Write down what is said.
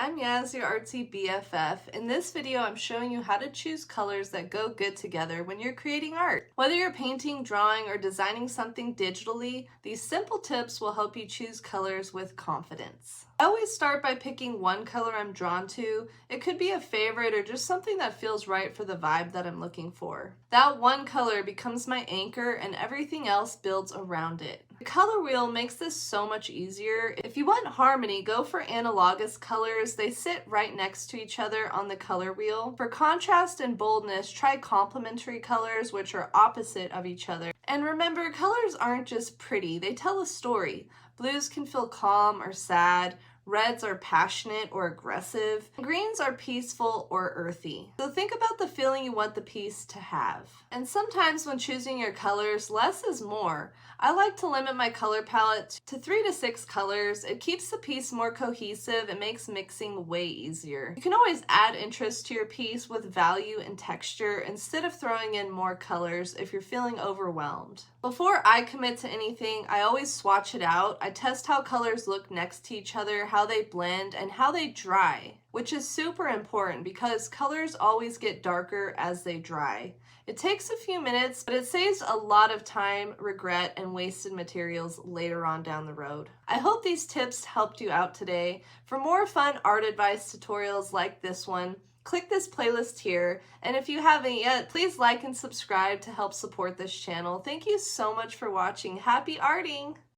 I'm Yaz, your artsy BFF. In this video, I'm showing you how to choose colors that go good together when you're creating art. Whether you're painting, drawing, or designing something digitally, these simple tips will help you choose colors with confidence. I always start by picking one color I'm drawn to. It could be a favorite or just something that feels right for the vibe that I'm looking for. That one color becomes my anchor and everything else builds around it. The color wheel makes this so much easier. If you want harmony, go for analogous colors. They sit right next to each other on the color wheel. For contrast and boldness, try complementary colors, which are opposite of each other. And remember, colors aren't just pretty, they tell a story. Blues can feel calm or sad. Reds are passionate or aggressive. Greens are peaceful or earthy. So think about the feeling you want the piece to have. And sometimes when choosing your colors, less is more. I like to limit my color palette to 3 to 6 colors. It keeps the piece more cohesive and makes mixing way easier. You can always add interest to your piece with value and texture instead of throwing in more colors if you're feeling overwhelmed. Before I commit to anything, I always swatch it out. I test how colors look next to each other, how they blend, and how they dry, which is super important because colors always get darker as they dry. It takes a few minutes, but it saves a lot of time, regret, and wasted materials later on down the road. I hope these tips helped you out today. For more fun art advice tutorials like this one, click this playlist here, and if you haven't yet, please like and subscribe to help support this channel. Thank you so much for watching. Happy arting!